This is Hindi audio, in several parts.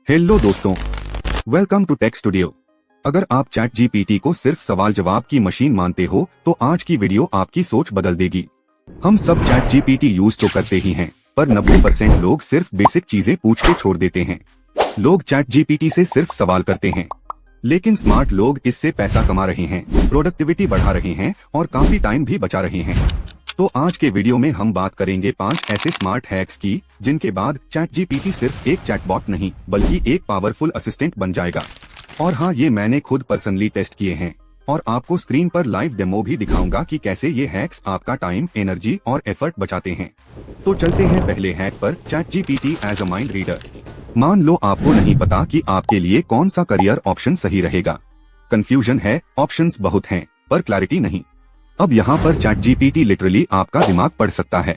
हेलो दोस्तों, वेलकम टू टेक स्टूडियो। अगर आप चैट जीपीटी को सिर्फ सवाल जवाब की मशीन मानते हो तो आज की वीडियो आपकी सोच बदल देगी। हम सब चैट जीपीटी यूज तो करते ही हैं, पर 90% लोग सिर्फ बेसिक चीजें पूछ के छोड़ देते हैं। लोग चैट जीपीटी से सिर्फ सवाल करते हैं, लेकिन स्मार्ट लोग इससे पैसा कमा रहे हैं, प्रोडक्टिविटी बढ़ा रहे हैं और काफी टाइम भी बचा रहे हैं। तो आज के वीडियो में हम बात करेंगे 5 ऐसे स्मार्ट हैक्स की जिनके बाद चैट जीपीटी सिर्फ एक चैटबॉट नहीं बल्कि एक पावरफुल असिस्टेंट बन जाएगा। और हाँ, ये मैंने खुद पर्सनली टेस्ट किए हैं और आपको स्क्रीन पर लाइव डेमो भी दिखाऊंगा कि कैसे ये हैक्स आपका टाइम, एनर्जी और एफर्ट बचाते हैं। तो चलते हैं पहले हैक पर, chat GPT as a mind reader. मान लो आपको नहीं पता कि आपके लिए कौन सा करियर ऑप्शन सही रहेगा। कंफ्यूजन है, ऑप्शंस बहुत हैं, पर क्लैरिटी नहीं। अब यहाँ पर चैट जीपीटी लिटरली आपका दिमाग पढ़ सकता है।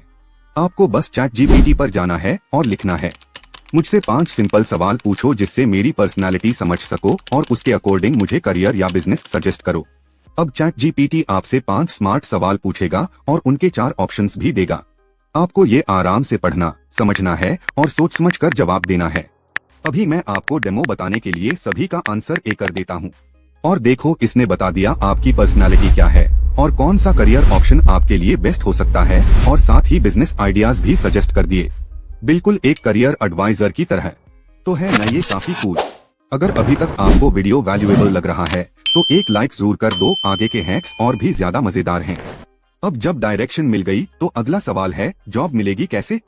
आपको बस चैट जीपीटी पर जाना है और लिखना है, मुझसे 5 सिंपल सवाल पूछो जिससे मेरी पर्सनालिटी समझ सको और उसके अकॉर्डिंग मुझे करियर या बिजनेस सजेस्ट करो। अब चैट जीपीटी आपसे 5 स्मार्ट सवाल पूछेगा और उनके 4 ऑप्शंस भी देगा। आपको ये आराम से पढ़ना, समझना है और सोच समझ कर जवाब देना है। अभी मैं आपको डेमो बताने के लिए सभी का आंसर ए कर देता हूँ। और देखो, इसने बता दिया आपकी पर्सनालिटी क्या है और कौन सा करियर ऑप्शन आपके लिए बेस्ट हो सकता है, और साथ ही बिजनेस आइडियाज भी सजेस्ट कर दिए, बिल्कुल एक करियर एडवाइजर की तरह। तो है ना ये काफी कूल। अगर अभी तक आपको वीडियो वैल्यूएबल लग रहा है तो एक लाइक जरूर कर दो, आगे के हैक्स और भी ज्यादा मजेदार हैं। अब जब डायरेक्शन मिल गई तो अगला सवाल है, जॉब मिलेगी कैसे?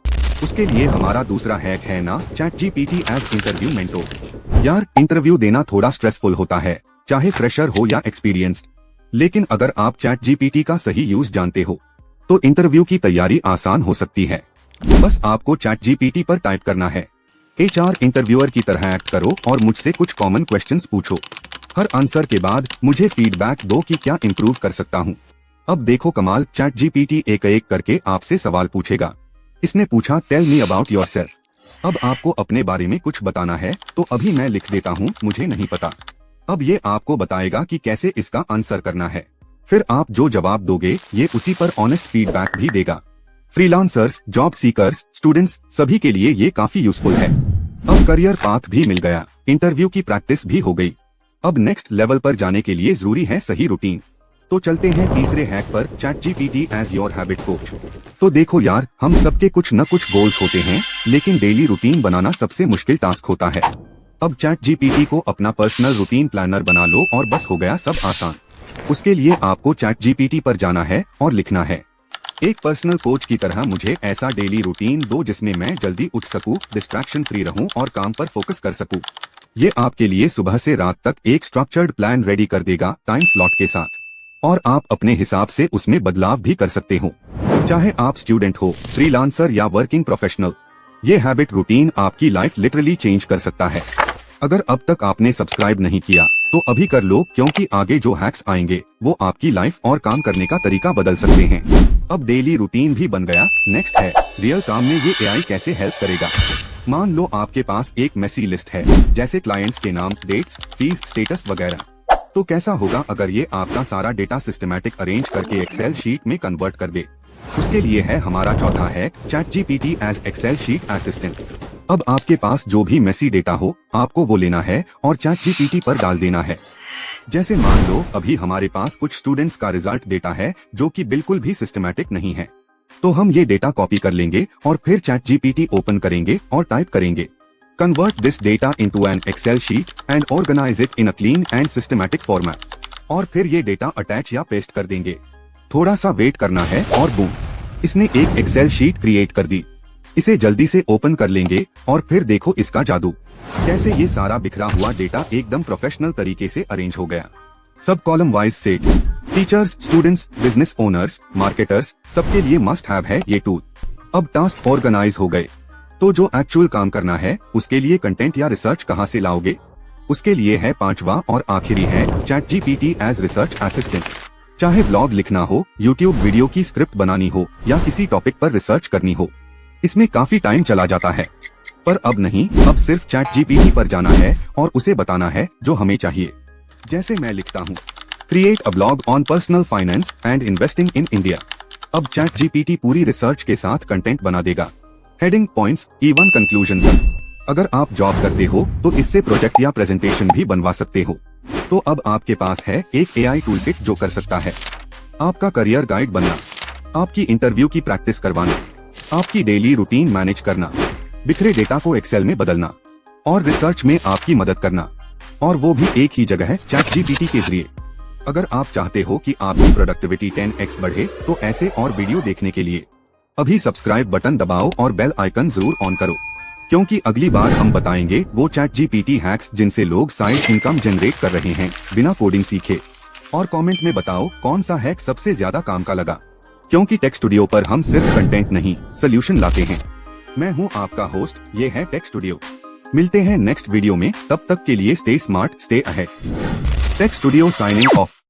उसके लिए हमारा दूसरा हैक है ना, chat GPT as interview mentor. यार, इंटरव्यू देना थोड़ा स्ट्रेसफुल होता है, चाहे फ्रेशर हो या एक्सपीरियंस्ड। लेकिन अगर आप चैट जीपीटी का सही यूज जानते हो तो इंटरव्यू की तैयारी आसान हो सकती है। बस आपको चैट जीपीटी पर टाइप करना है, एचआर इंटरव्यूअर की तरह एक्ट करो और मुझसे कुछ कॉमन क्वेश्चंस पूछो। हर आंसर के बाद मुझे फीडबैक दो कि क्या इम्प्रूव कर सकता हूँ। अब देखो कमाल, चैट जीपीटी एक एक करके आपसे सवाल पूछेगा। इसने पूछा, टेल मी अबाउट योरसेल्फ। अब आपको अपने बारे में कुछ बताना है, तो अभी मैं लिख देता हूँ, मुझे नहीं पता। अब ये आपको बताएगा कि कैसे इसका आंसर करना है। फिर आप जो जवाब दोगे ये उसी पर ऑनेस्ट फीडबैक भी देगा। फ्रीलांसर्स, जॉब सीकर्स, स्टूडेंट्स, सभी के लिए ये काफी यूजफुल है। अब करियर पाथ भी मिल गया, इंटरव्यू की प्रैक्टिस भी हो गई। अब नेक्स्ट लेवल पर जाने के लिए जरूरी है सही रूटीन। तो चलते हैं तीसरे हैक पर, chat GPT as your habit coach. तो देखो यार, हम सबके कुछ न कुछ गोल्स होते हैं, लेकिन डेली रूटीन बनाना सबसे मुश्किल टास्क होता है। अब चैट जीपीटी को अपना पर्सनल रूटीन प्लानर बना लो और बस हो गया सब आसान। उसके लिए आपको चैट जीपीटी पर जाना है और लिखना है, एक पर्सनल कोच की तरह मुझे ऐसा डेली रूटीन दो जिसमें मैं जल्दी उठ सकूं, डिस्ट्रैक्शन फ्री रहूं और काम पर फोकस कर सकूं। ये आपके लिए सुबह से रात तक एक स्ट्रक्चर्ड प्लान रेडी कर देगा, टाइम स्लॉट के साथ। और आप अपने हिसाब से उसमें बदलाव भी कर सकते हो, चाहे आप स्टूडेंट हो, फ्रीलांसर या वर्किंग प्रोफेशनल। ये हैबिट रूटीन आपकी लाइफ लिटरली चेंज कर सकता है। अगर अब तक आपने सब्सक्राइब नहीं किया तो अभी कर लो, क्योंकि आगे जो हैक्स आएंगे वो आपकी लाइफ और काम करने का तरीका बदल सकते हैं। अब डेली रूटीन भी बन गया, नेक्स्ट है रियल काम में ये एआई कैसे हेल्प करेगा। मान लो आपके पास एक मेसी लिस्ट है, जैसे क्लाइंट्स के नाम, डेट्स, फीस, स्टेटस वगैरह। तो कैसा होगा अगर ये आपका सारा डेटा सिस्टमैटिक अरेंज करके एक्सेल शीट में कन्वर्ट कर दे। उसके लिए है हमारा चौथा hack, chat GPT as excel sheet assistant. अब आपके पास जो भी मेसी डेटा हो, आपको वो लेना है और चैट जीपीटी पर डाल देना है। जैसे मान लो अभी हमारे पास कुछ स्टूडेंट्स का रिजल्ट डेटा है जो कि बिल्कुल भी सिस्टमैटिक नहीं है। तो हम ये डेटा कॉपी कर लेंगे और फिर चैट जीपीटी ओपन करेंगे और टाइप करेंगे, convert this data into an excel sheet and organise it in a clean and systematic format. और फिर ये डेटा अटैच या पेस्ट कर देंगे। थोड़ा सा वेट करना है और बूम, इसने एक एक्सेल शीट क्रिएट कर दी। इसे जल्दी से ओपन कर लेंगे और फिर देखो इसका जादू, कैसे ये सारा बिखरा हुआ डेटा एकदम प्रोफेशनल तरीके से अरेंज हो गया। सब column wise set, teachers, students, business owners, marketers, सबके लिए मस्ट हैव है ये टूल। अब टास्क ऑर्गेनाइज हो गए, तो जो एक्चुअल काम करना है उसके लिए कंटेंट या रिसर्च कहाँ से लाओगे? उसके लिए है 5वां और आखिरी है, chat GPT as research assistant. चाहे ब्लॉग लिखना हो, यूट्यूब वीडियो की स्क्रिप्ट बनानी हो या किसी टॉपिक पर रिसर्च करनी हो, इसमें काफी टाइम चला जाता है। पर अब नहीं, अब सिर्फ चैट जीपीटी पर जाना है और उसे बताना है जो हमें चाहिए। जैसे मैं लिखता हूँ, create a blog on personal finance and investing in India. अब चैट जीपीटी पूरी रिसर्च के साथ कंटेंट बना देगा, हेडिंग, पॉइंट्स, इवन कंक्लूजन तक। अगर आप जॉब करते हो तो इससे प्रोजेक्ट या प्रेजेंटेशन भी बनवा सकते हो। तो अब आपके पास है एक एआई टूलकिट जो कर सकता है आपका करियर गाइड बनना, आपकी इंटरव्यू की प्रैक्टिस करवाना, आपकी डेली रूटीन मैनेज करना, बिखरे डेटा को एक्सेल में बदलना और रिसर्च में आपकी मदद करना, और वो भी एक ही जगह है, ChatGPT के जरिए। अगर आप चाहते हो कि आपकी प्रोडक्टिविटी 10x बढ़े तो ऐसे और वीडियो देखने के लिए अभी सब्सक्राइब बटन दबाओ और बेल आइकन जरूर ऑन करो, क्योंकि अगली बार हम बताएंगे वो ChatGPT हैक्स जिनसे लोग साइड इनकम जनरेट कर रहे हैं बिना कोडिंग सीखे। और कमेंट में बताओ कौन सा हैक सबसे ज्यादा काम का लगा, क्योंकि टेक स्टूडियो पर हम सिर्फ कंटेंट नहीं सोल्यूशन लाते हैं। मैं हूं आपका होस्ट, ये है टेक स्टूडियो। मिलते हैं नेक्स्ट वीडियो में, तब तक के लिए stay smart, stay ahead. Tech studio signing of.